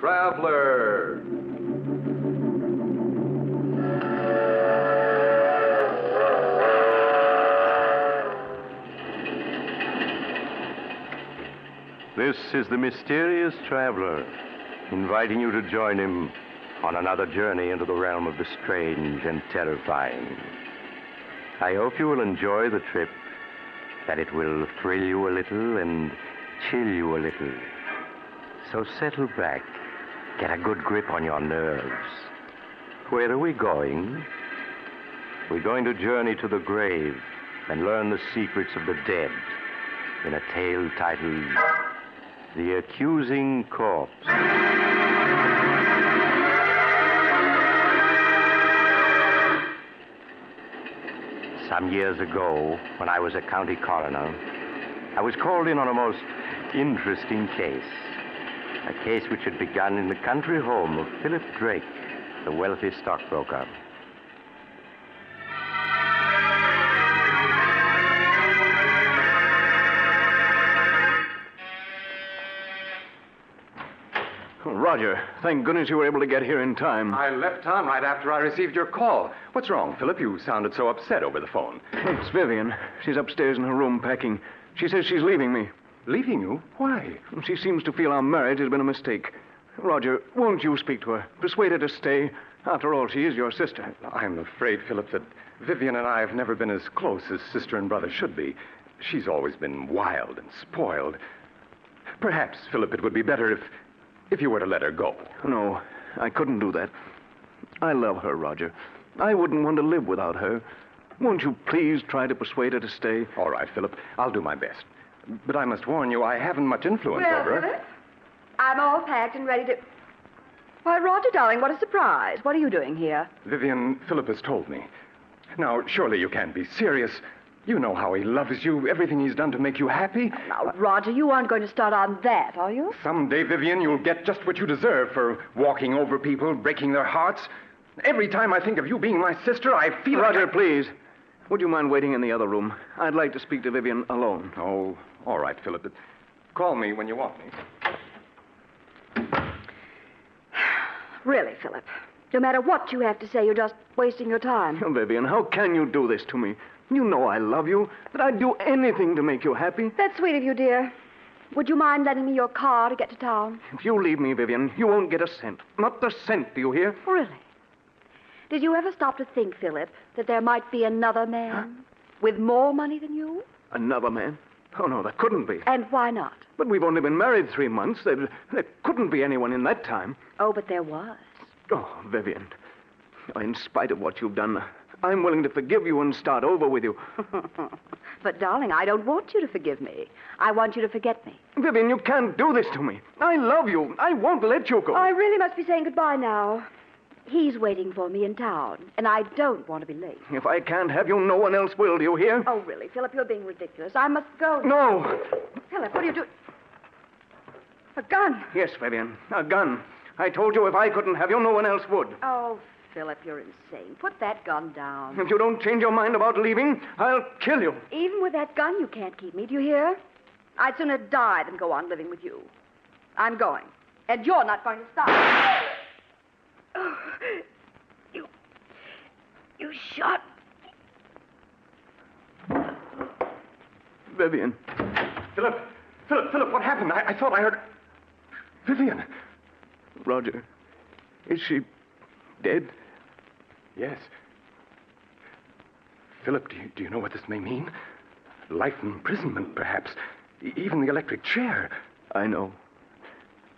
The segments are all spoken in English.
traveler. This is the mysterious traveler, inviting you to join him on another journey into the realm of the strange and terrifying. I hope you will enjoy the trip, that it will thrill you a little and chill you a little. So settle back, get a good grip on your nerves. Where are we going? We're going to journey to the grave and learn the secrets of the dead in a tale titled The Accusing Corpse. Some years ago, when I was a county coroner, I was called in on a most interesting case. A case which had begun in the country home of Philip Drake, the wealthy stockbroker. Roger, thank goodness you were able to get here in time. I left town right after I received your call. What's wrong, Philip? You sounded so upset over the phone. It's Vivian. She's upstairs in her room packing. She says she's leaving me. Leaving you? Why? She seems to feel our marriage has been a mistake. Roger, won't you speak to her? Persuade her to stay. After all, she is your sister. I'm afraid, Philip, that Vivian and I have never been as close as sister and brother should be. She's always been wild and spoiled. Perhaps, Philip, it would be better if you were to let her go. No, I couldn't do that. I love her, Roger. I wouldn't want to live without her. Won't you please try to persuade her to stay? All right, Philip. I'll do my best. But I must warn you, I haven't much influence over her. Philip, I'm all packed and ready to... Why, Roger, darling, what a surprise. What are you doing here? Vivian, Philip has told me. Now, surely you can't be serious. You know how he loves you, everything he's done to make you happy. Now, Roger, you aren't going to start on that, are you? Someday, Vivian, you'll get just what you deserve for walking over people, breaking their hearts. Every time I think of you being my sister, I feel Roger, please. Would you mind waiting in the other room? I'd like to speak to Vivian alone. Oh, all right, Philip. Call me when you want me. Really, Philip, no matter what you have to say, you're just wasting your time. Oh, Vivian, how can you do this to me? You know I love you, that I'd do anything to make you happy. That's sweet of you, dear. Would you mind lending me your car to get to town? If you leave me, Vivian, you won't get a cent. Not a cent, do you hear? Really? Did you ever stop to think, Philip, that there might be another man with more money than you? Another man? Oh, no, that couldn't be. And why not? But we've only been married 3 months. There couldn't be anyone in that time. Oh, but there was. Oh, Vivian, in spite of what you've done, I'm willing to forgive you and start over with you. But, darling, I don't want you to forgive me. I want you to forget me. Vivian, you can't do this to me. I love you. I won't let you go. I really must be saying goodbye now. He's waiting for me in town, and I don't want to be late. If I can't have you, no one else will, do you hear? Oh, really, Philip, you're being ridiculous. I must go. No. Philip, what are you doing? A gun. Yes, Vivian, a gun. I told you if I couldn't have you, no one else would. Oh, Philip, you're insane. Put that gun down. If you don't change your mind about leaving, I'll kill you. Even with that gun, you can't keep me. Do you hear? I'd sooner die than go on living with you. I'm going. And you're not going to stop. Oh, you shot me. Vivian. Philip, what happened? I thought I heard... Vivian. Roger, is she dead? Yes. Philip, do you know what this may mean? Life imprisonment, perhaps. Even the electric chair. I know.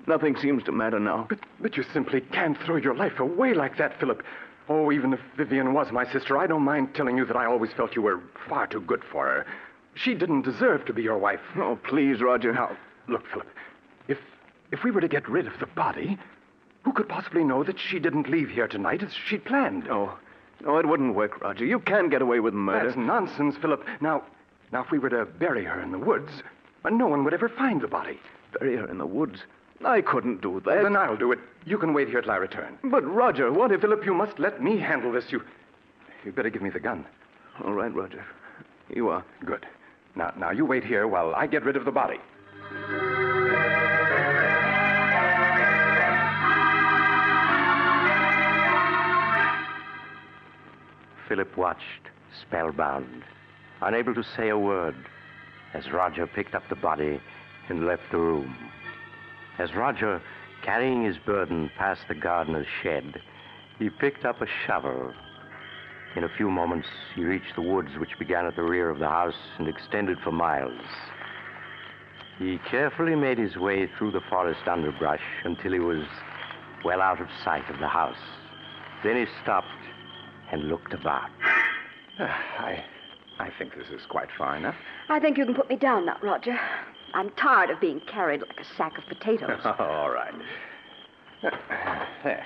Nothing seems to matter now. But you simply can't throw your life away like that, Philip. Oh, even if Vivian was my sister, I don't mind telling you that I always felt you were far too good for her. She didn't deserve to be your wife. Oh, please, Roger. Now, look, Philip, if we were to get rid of the body, who could possibly know that she didn't leave here tonight as she'd planned? No, it wouldn't work, Roger. You can't get away with murder. That's nonsense, Philip. Now, if we were to bury her in the woods, no one would ever find the body. Bury her in the woods? I couldn't do that. Then I'll do it. You can wait here till I return. But, Roger, what if... Philip, you must let me handle this. You'd better give me the gun. All right, Roger. You are. Good. Now, you wait here while I get rid of the body. Philip watched, spellbound, unable to say a word, as Roger picked up the body and left the room. As Roger, carrying his burden, passed the gardener's shed, he picked up a shovel. In a few moments, he reached the woods which began at the rear of the house and extended for miles. He carefully made his way through the forest underbrush until he was well out of sight of the house. Then he stopped and looked about. I think this is quite far enough. I think you can put me down now, Roger. I'm tired of being carried like a sack of potatoes. All right. There.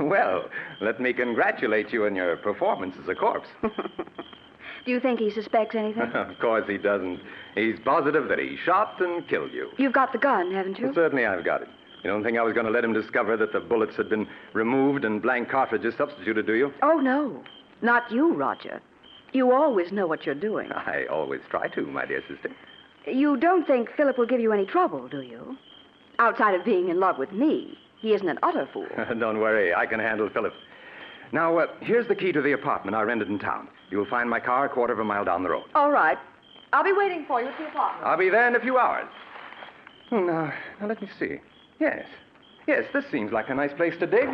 Well, let me congratulate you on your performance as a corpse. Do you think he suspects anything? Of course he doesn't. He's positive that he shot and killed you. You've got the gun, haven't you? Well, certainly I've got it. You don't think I was going to let him discover that the bullets had been removed and blank cartridges substituted, do you? Oh, no. Not you, Roger. You always know what you're doing. I always try to, my dear sister. You don't think Philip will give you any trouble, do you? Outside of being in love with me, he isn't an utter fool. Don't worry, I can handle Philip. Now, here's the key to the apartment I rented in town. You'll find my car a quarter of a mile down the road. All right. I'll be waiting for you at the apartment. I'll be there in a few hours. Now, let me see. Yes, this seems like a nice place to dig.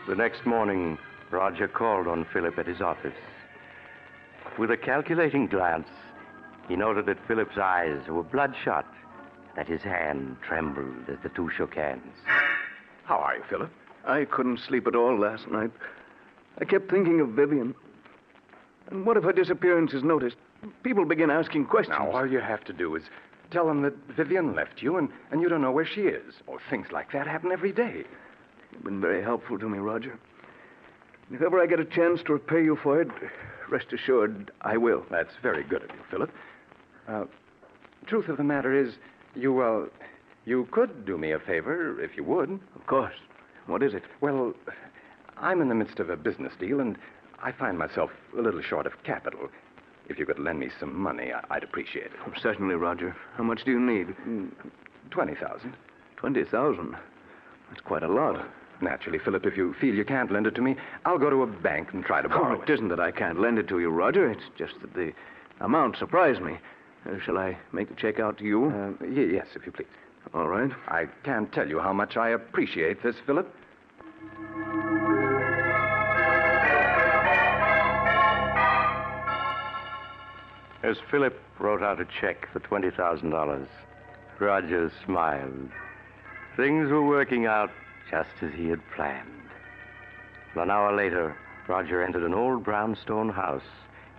The next morning, Roger called on Philip at his office. With a calculating glance, he noted that Philip's eyes were bloodshot, that his hand trembled as the two shook hands. How are you, Philip? I couldn't sleep at all last night. I kept thinking of Vivian. And what if her disappearance is noticed? People begin asking questions. Now, all you have to do is tell them that Vivian left you and you don't know where she is. Or things like that happen every day. You've been very helpful to me, Roger. If ever I get a chance to repay you for it, rest assured I will. That's very good of you, Philip. Truth of the matter is, you could do me a favor if you would. Of course. What is it? Well, I'm in the midst of a business deal, and I find myself a little short of capital. If you could lend me some money, I'd appreciate it. Oh, certainly, Roger. How much do you need? 20,000. 20,000? That's quite a lot. Naturally, Philip, if you feel you can't lend it to me, I'll go to a bank and try to borrow it isn't that I can't lend it to you, Roger. It's just that the amount surprised me. Shall I make the check out to you? Yes, if you please. All right. I can't tell you how much I appreciate this, Philip. As Philip wrote out a check for $20,000, Roger smiled. Things were working out just as he had planned. An hour later, Roger entered an old brownstone house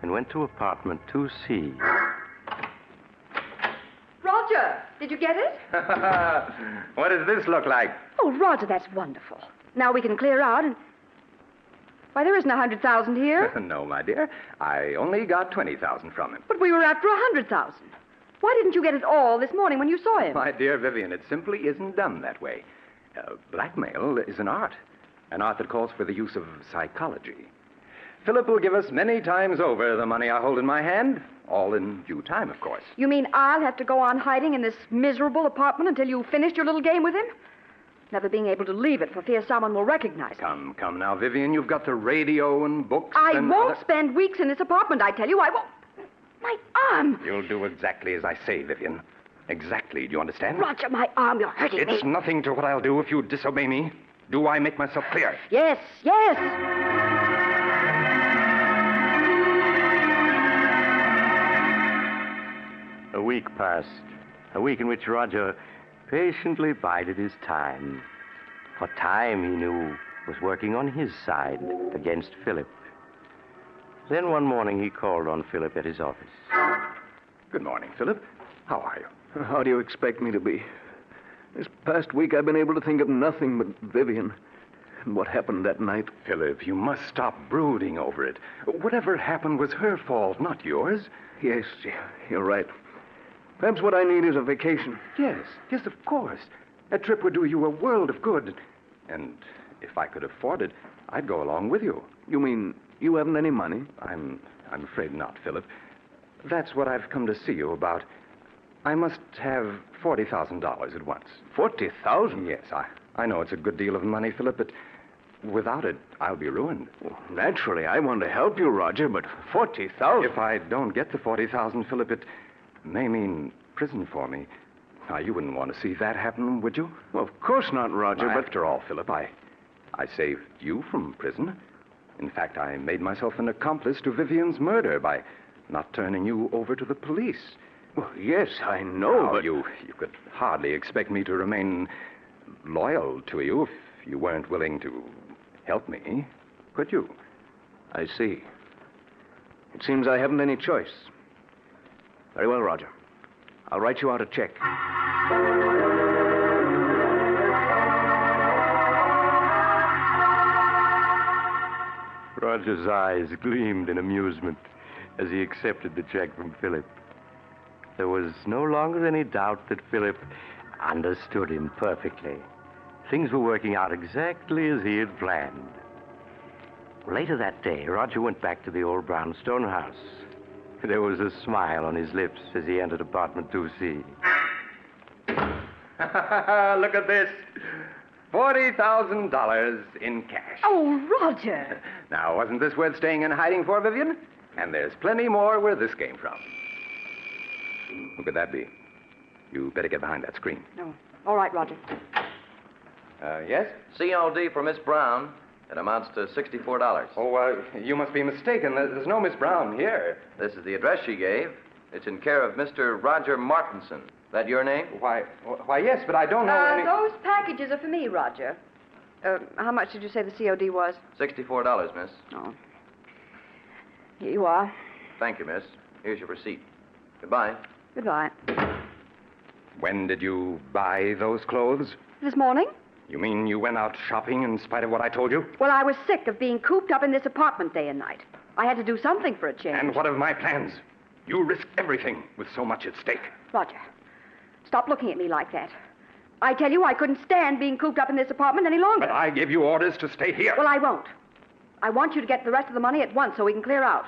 and went to apartment 2C. Roger, did you get it? What does this look like? Oh, Roger, that's wonderful. Now we can clear out and... Why, there isn't 100,000 here. No, my dear. I only got 20,000 from him. But we were after 100,000. Why didn't you get it all this morning when you saw him? My dear Vivian, it simply isn't done that way. Blackmail is an art that calls for the use of psychology. Philip will give us many times over the money I hold in my hand, all in due time, of course. You mean I'll have to go on hiding in this miserable apartment until you finished your little game with him? Never being able to leave it for fear someone will recognize me. Come now, Vivian. You've got the radio and books. I won't spend weeks in this apartment, I tell you. I won't. My arm. You'll do exactly as I say, Vivian. Exactly. Do you understand? Roger, my arm. You're hurting me. It's nothing to what I'll do if you disobey me. Do I make myself clear? Yes, yes. A week passed. A week in which Roger patiently bided his time. For time, he knew, was working on his side against Philip. Then one morning he called on Philip at his office. Good morning, Philip. How are you? How do you expect me to be? This past week I've been able to think of nothing but Vivian and what happened that night. Philip, you must stop brooding over it. Whatever happened was her fault, not yours. Yes, you're right. Perhaps what I need is a vacation. Yes, of course. A trip would do you a world of good. And if I could afford it, I'd go along with you. You mean you haven't any money? I'm afraid not, Philip. That's what I've come to see you about. I must have $40,000 at once. 40,000? Yes, I know it's a good deal of money, Philip, but without it, I'll be ruined. Well, naturally, I want to help you, Roger, but 40,000? If I don't get the 40,000, Philip, it may mean prison for me. Now, you wouldn't want to see that happen, would you? Well, of course not, Roger, but... After all, Philip, I saved you from prison. In fact, I made myself an accomplice to Vivian's murder by not turning you over to the police. Well, yes, I know, Now, but... you could hardly expect me to remain loyal to you if you weren't willing to help me, could you? I see. It seems I haven't any choice. Very well, Roger. I'll write you out a check. Roger's eyes gleamed in amusement as he accepted the check from Philip. There was no longer any doubt that Philip understood him perfectly. Things were working out exactly as he had planned. Later that day, Roger went back to the old brownstone house. There was a smile on his lips as he entered apartment 2C. Look at this. $40,000 in cash. Oh, Roger. Now, wasn't this worth staying in hiding for, Vivian? And there's plenty more where this came from. Who could that be? You better get behind that screen. No. All right, Roger. Yes? COD for Miss Brown. It amounts to $64. Oh, you must be mistaken. There's no Miss Brown here. This is the address she gave. It's in care of Mr. Roger Martinson. That your name? Why, yes, but I don't know any... Those packages are for me, Roger. How much did you say the COD was? $64, miss. Oh. Here you are. Thank you, miss. Here's your receipt. Goodbye. Goodbye. When did you buy those clothes? This morning? You mean you went out shopping in spite of what I told you? Well, I was sick of being cooped up in this apartment day and night. I had to do something for a change. And what of my plans? You risked everything with so much at stake. Roger, stop looking at me like that. I tell you, I couldn't stand being cooped up in this apartment any longer. But I gave you orders to stay here. Well, I won't. I want you to get the rest of the money at once so we can clear out.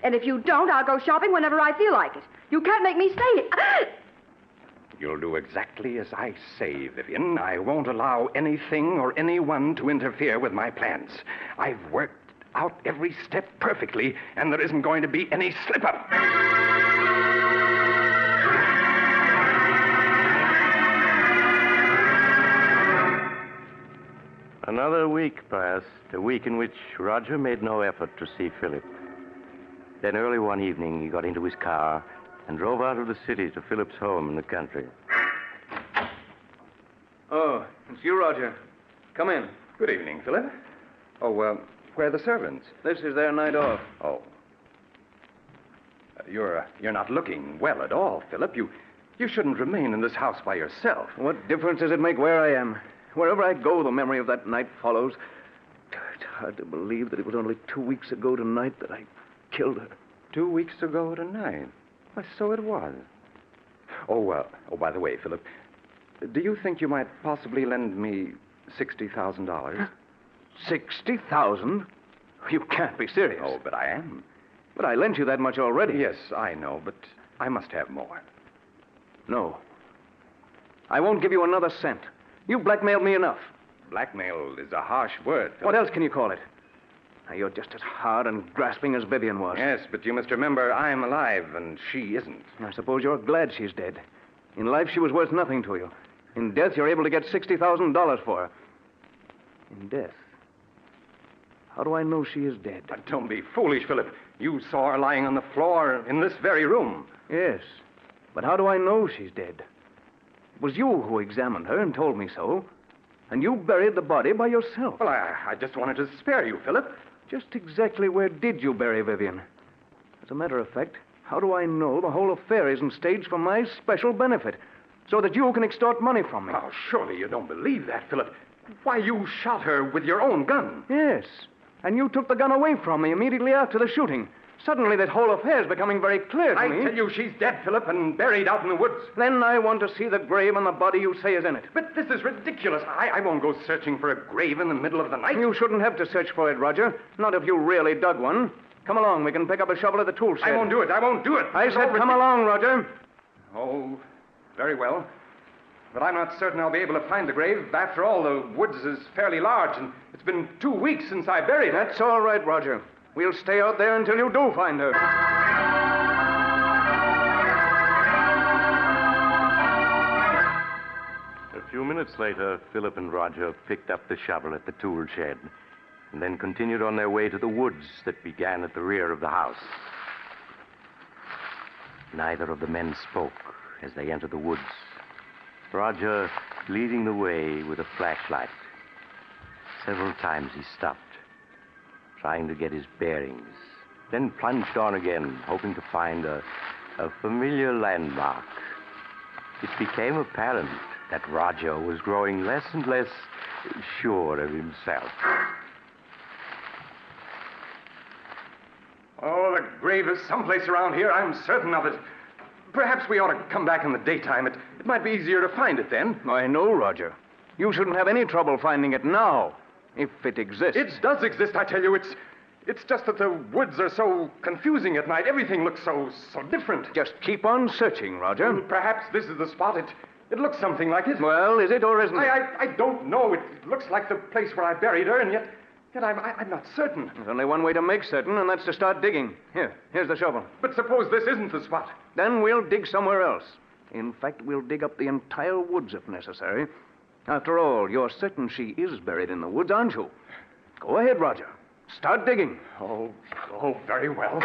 And if you don't, I'll go shopping whenever I feel like it. You can't make me stay here. You'll do exactly as I say, Vivian. I won't allow anything or anyone to interfere with my plans. I've worked out every step perfectly, and there isn't going to be any slip-up. Another week passed, a week in which Roger made no effort to see Philip. Then early one evening, he got into his car and drove out of the city to Philip's home in the country. Oh, it's you, Roger. Come in. Good evening, Philip. Oh, where are the servants? This is their night off. Oh. You're not looking well at all, Philip. You shouldn't remain in this house by yourself. What difference does it make where I am? Wherever I go, the memory of that night follows. It's hard to believe that it was only 2 weeks ago tonight that I killed her. 2 weeks ago tonight? Why, so it was. Oh, by the way, Philip, do you think you might possibly lend me $60,000? 60,000? You can't be serious. Oh, but I am. But I lent you that much already. Yes, I know, but I must have more. No. I won't give you another cent. You blackmailed me enough. Blackmail is a harsh word, Philip. What else can you call it? Now, you're just as hard and grasping as Vivian was. Yes, but you must remember I'm alive and she isn't. I suppose you're glad she's dead. In life, she was worth nothing to you. In death, you're able to get $60,000 for her. In death? How do I know she is dead? But don't be foolish, Philip. You saw her lying on the floor in this very room. Yes, but how do I know she's dead? It was you who examined her and told me so. And you buried the body by yourself. Well, I just wanted to spare you, Philip. Just exactly where did you bury Vivian? As a matter of fact, how do I know the whole affair isn't staged for my special benefit, so that you can extort money from me? Oh, surely you don't believe that, Philip. Why, you shot her with your own gun. Yes, and you took the gun away from me immediately after the shooting. Suddenly, that whole affair is becoming very clear to me. I tell you, she's dead, Philip, and buried out in the woods. Then I want to see the grave and the body you say is in it. But this is ridiculous. I won't go searching for a grave in the middle of the night. You shouldn't have to search for it, Roger. Not if you really dug one. Come along. We can pick up a shovel at the tool shed. I won't do it. I said come along, Roger. Oh, Very well. But I'm not certain I'll be able to find the grave. After all, the woods is fairly large, and it's been 2 weeks since I buried her. That's all right, Roger. We'll stay out there until you do find her. A few minutes later, Philip and Roger picked up the shovel at the tool shed and then continued on their way to the woods that began at the rear of the house. Neither of the men spoke as they entered the woods. Roger leading the way with a flashlight. Several times he stopped, trying to get his bearings, then plunged on again, hoping to find a familiar landmark. It became apparent that Roger was growing less and less sure of himself. Oh, the grave is someplace around here. I'm certain of it. Perhaps we ought to come back in the daytime. It might be easier to find it then. I know, Roger. You shouldn't have any trouble finding it now, if it exists. It does exist, I tell you. It's just that the woods are so confusing at night. Everything looks so different. Just keep on searching, Roger. Well, perhaps this is the spot. It looks something like it. Well, is it or isn't it? I don't know. It looks like the place where I buried her, and yet I'm not certain. There's only one way to make certain, and that's to start digging. Here's the shovel. But suppose this isn't the spot. Then we'll dig somewhere else. In fact, we'll dig up the entire woods if necessary. After all, you're certain she is buried in the woods, aren't you? Go ahead, Roger. Start digging. Oh, very well.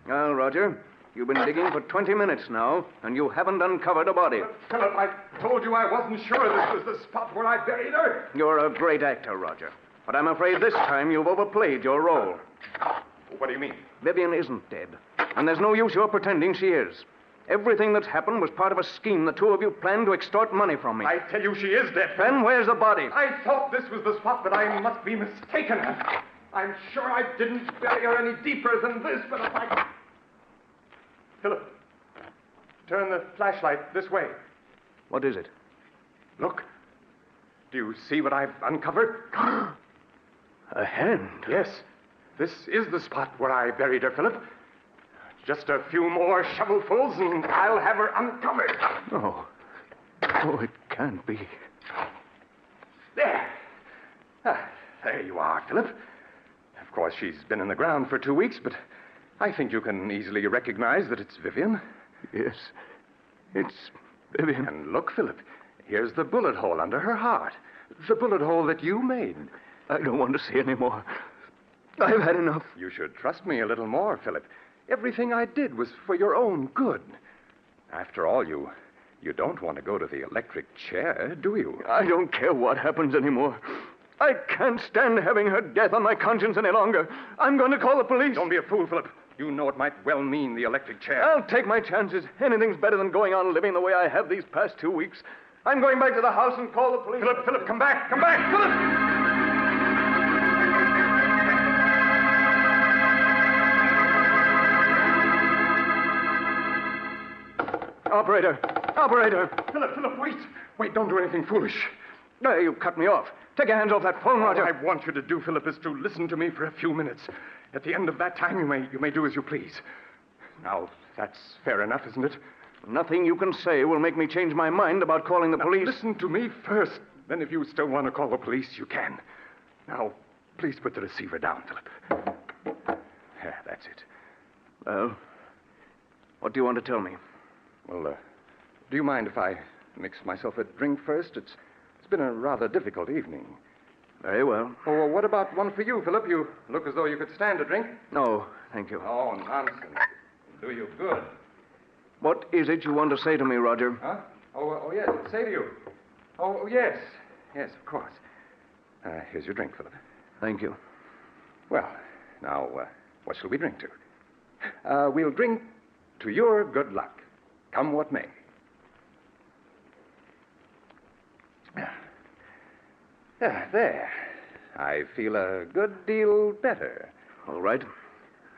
Well, Roger, you've been digging for 20 minutes now, and you haven't uncovered a body. Philip, I told you I wasn't sure this was the spot where I buried her. You're a great actor, Roger. But I'm afraid this time you've overplayed your role. What do you mean? Vivian isn't dead, and there's no use your pretending she is. Everything that's happened was part of a scheme the two of you planned to extort money from me. I tell you she is dead. Then where's the body? I thought this was the spot, but I must be mistaken. I'm sure I didn't bury her any deeper than this, but if I... Philip, turn the flashlight this way. What is it? Look. Do you see what I've uncovered? A hand. Yes. This is the spot where I buried her, Philip. Just a few more shovelfuls and I'll have her uncovered. No. Oh, it can't be. There. There you are, Philip. Of course, she's been in the ground for 2 weeks, but I think you can easily recognize that it's Vivian. Yes. It's Vivian. And look, Philip, here's the bullet hole under her heart. The bullet hole that you made. I don't want to see any more. I've had enough. You should trust me a little more, Philip. Everything I did was for your own good. After all, you don't want to go to the electric chair, do you? I don't care what happens anymore. I can't stand having her death on my conscience any longer. I'm going to call the police. Don't be a fool, Philip. You know it might well mean the electric chair. I'll take my chances. Anything's better than going on living the way I have these past 2 weeks. I'm going back to the house and call the police. Philip, come back, Philip! Operator! Philip, wait, don't do anything foolish. No, you cut me off. Take your hands off that phone, Roger. What I want you to do, Philip, is to listen to me for a few minutes. At the end of that time, you may do as you please. Now, that's fair enough, isn't it? Nothing you can say will make me change my mind about calling the police. Listen to me first. Then if you still want to call the police, you can. Now, please put the receiver down, Philip. Yeah, that's it. Well, what do you want to tell me? Well, do you mind if I mix myself a drink first? It's been a rather difficult evening. Very well. Oh, well, what about one for you, Philip? You look as though you could stand a drink. No, thank you. Oh, nonsense. It'll do you good. What is it you want to say to me, Roger? Huh? Oh, yes. Say to you. Oh, yes. Yes, of course. Here's your drink, Philip. Thank you. Well, now, what shall we drink to? We'll drink to your good luck, come what may. There. I feel a good deal better. All right.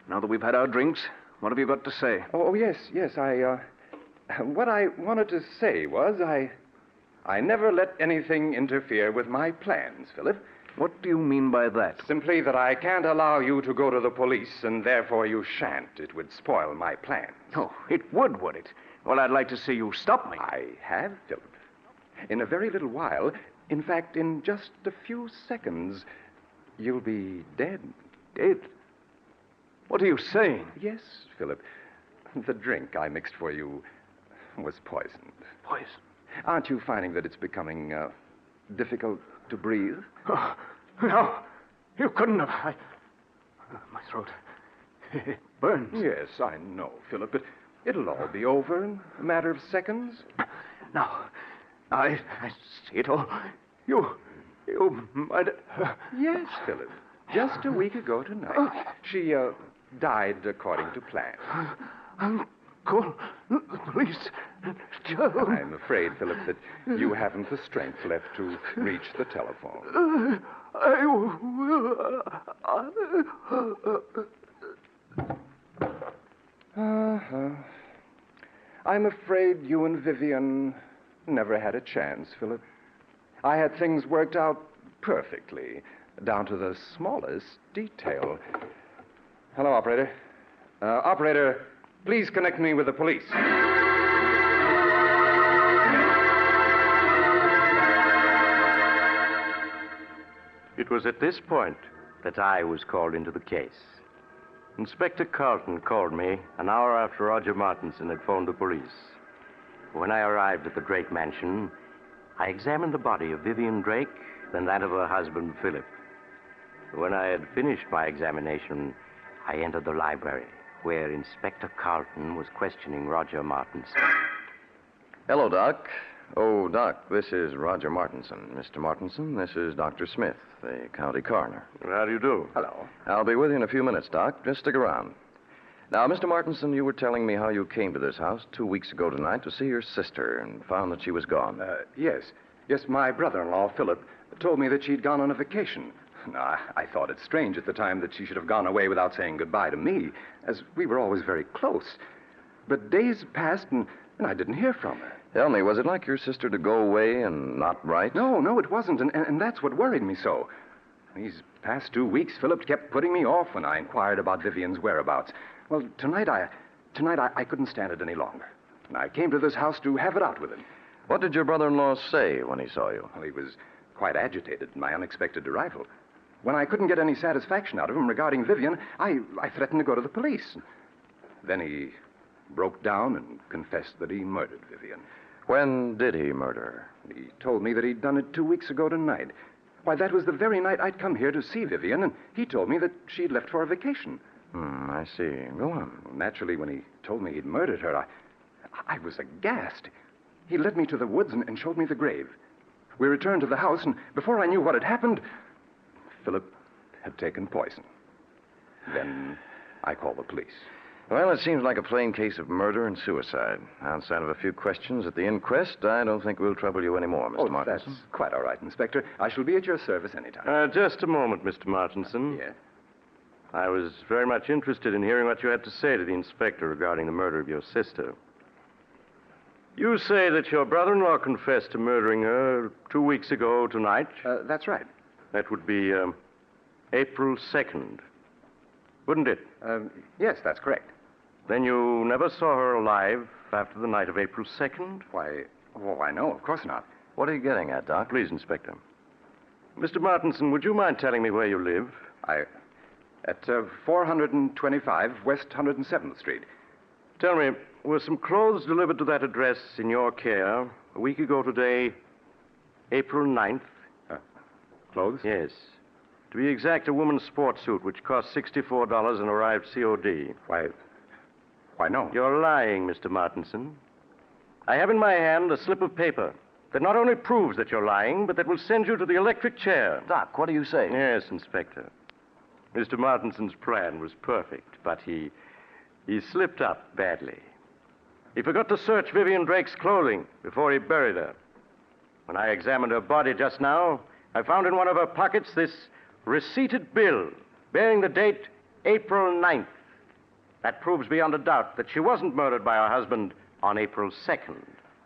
Now that we've had our drinks, what have you got to say? Oh, yes. What I wanted to say was I never let anything interfere with my plans, Philip. What do you mean by that? Simply that I can't allow you to go to the police, and therefore you shan't. It would spoil my plans. Oh, it would it? Well, I'd like to see you stop me. I have, Philip. In a very little while, in fact, in just a few seconds, you'll be dead. Dead? What are you saying? Yes, Philip. The drink I mixed for you was poisoned. Poison? Aren't you finding that it's becoming difficult to breathe? Oh, no. You couldn't have. My throat. It burns. Yes, I know, Philip, but it'll all be over in a matter of seconds. Now, I see it all. You murdered her. Yes, Philip. Just a week ago tonight, she died according to plan. Uncle, please, Joe. I'm afraid, Philip, that you haven't the strength left to reach the telephone. I will. I'm afraid you and Vivian never had a chance, Philip. I had things worked out perfectly, down to the smallest detail. Hello, operator. Operator, please connect me with the police. It was at this point that I was called into the case. Inspector Carlton called me an hour after Roger Martinson had phoned the police. When I arrived at the Drake mansion, I examined the body of Vivian Drake, then that of her husband, Philip. When I had finished my examination, I entered the library, where Inspector Carlton was questioning Roger Martinson. Hello, Doc. Oh, Doc, this is Roger Martinson. Mr. Martinson, this is Dr. Smith, the county coroner. How do you do? Hello. I'll be with you in a few minutes, Doc. Just stick around. Now, Mr. Martinson, you were telling me how you came to this house 2 weeks ago tonight to see your sister and found that she was gone. Yes. Yes, my brother-in-law, Philip, told me that she'd gone on a vacation. Now, I thought it strange at the time that she should have gone away without saying goodbye to me, as we were always very close. But days passed, and I didn't hear from her. Tell me, was it like your sister to go away and not write? No, it wasn't, and that's what worried me so. These past 2 weeks, Philip kept putting me off when I inquired about Vivian's whereabouts. Well, tonight I couldn't stand it any longer. And I came to this house to have it out with him. What did your brother-in-law say when he saw you? Well, he was quite agitated at my unexpected arrival. When I couldn't get any satisfaction out of him regarding Vivian, I threatened to go to the police. Then he broke down and confessed that he murdered Vivian. When did he murder her? He told me that he'd done it 2 weeks ago tonight. Why, that was the very night I'd come here to see Vivian, and he told me that she'd left for a vacation. I see. Go on. Well, naturally, when he told me he'd murdered her, I was aghast. He led me to the woods and showed me the grave. We returned to the house, and before I knew what had happened, Philip had taken poison. Then I called the police. Well, it seems like a plain case of murder and suicide. Outside of a few questions at the inquest, I don't think we'll trouble you anymore, Mr. Martinson. That's quite all right, Inspector. I shall be at your service anytime. Just a moment, Mr. Martinson. Yes? I was very much interested in hearing what you had to say to the inspector regarding the murder of your sister. You say that your brother-in-law confessed to murdering her 2 weeks ago tonight? That's right. That would be April 2nd, wouldn't it? Yes, that's correct. Then you never saw her alive after the night of April 2nd? Why, no, of course not. What are you getting at, Doc? Please, Inspector. Mr. Martinson, would you mind telling me where you live? At 425 West 107th Street. Tell me, were some clothes delivered to that address in your care a week ago today, April 9th? Clothes? Yes. To be exact, a woman's sports suit, which cost $64 and arrived COD. Why, no. You're lying, Mr. Martinson. I have in my hand a slip of paper that not only proves that you're lying, but that will send you to the electric chair. Doc, what are you saying? Yes, Inspector. Mr. Martinson's plan was perfect, but he slipped up badly. He forgot to search Vivian Drake's clothing before he buried her. When I examined her body just now, I found in one of her pockets this receipted bill bearing the date April 9th. That proves beyond a doubt that she wasn't murdered by her husband on April 2nd,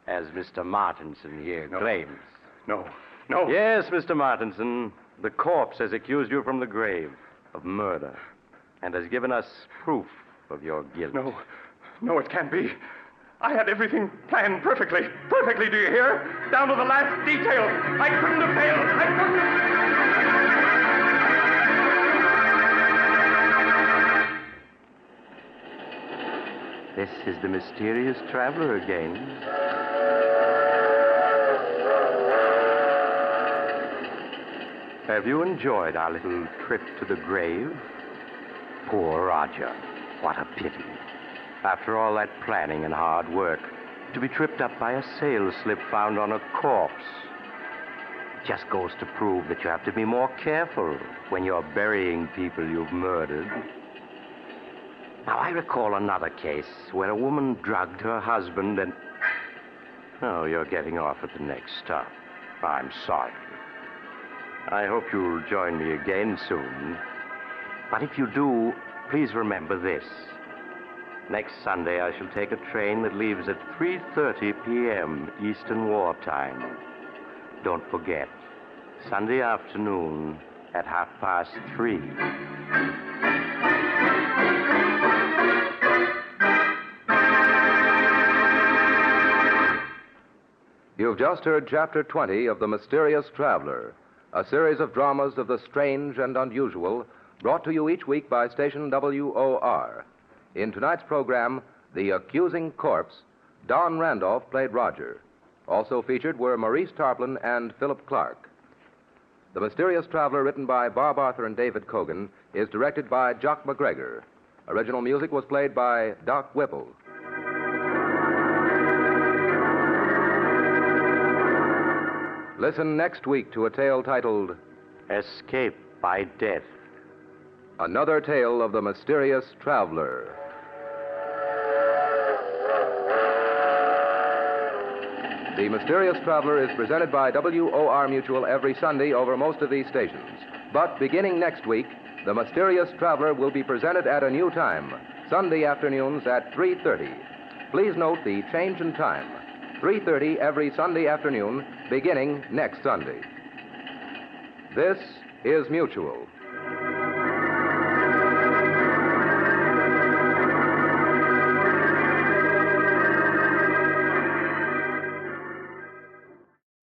as Mr. Martinson here claims. No. Yes, Mr. Martinson. The corpse has accused you from the grave of murder and has given us proof of your guilt. No, it can't be. I had everything planned perfectly. Perfectly, do you hear? Down to the last detail. I couldn't have failed. I couldn't have... This is the mysterious traveler again. Have you enjoyed our little trip to the grave? Poor Roger. What a pity. After all that planning and hard work, to be tripped up by a sales slip found on a corpse. It just goes to prove that you have to be more careful when you're burying people you've murdered. Now, I recall another case where a woman drugged her husband and... Oh, you're getting off at the next stop. I'm sorry. I hope you'll join me again soon. But if you do, please remember this. Next Sunday, I shall take a train that leaves at 3:30 p.m. Eastern War Time. Don't forget, Sunday afternoon at 3:30. You've just heard Chapter 20 of The Mysterious Traveler, a series of dramas of the strange and unusual, brought to you each week by station WOR. In tonight's program, The Accusing Corpse, Don Randolph played Roger. Also featured were Maurice Tarplin and Philip Clark. The Mysterious Traveler, written by Bob Arthur and David Kogan, is directed by Jock McGregor. Original music was played by Doc Whipple. Listen next week to a tale titled Escape by Death. Another Tale of the Mysterious Traveler. The Mysterious Traveler is presented by WOR Mutual every Sunday over most of these stations. But beginning next week, The Mysterious Traveler will be presented at a new time, Sunday afternoons at 3:30. Please note the change in time. 3:30 every Sunday afternoon, beginning next Sunday. This is Mutual.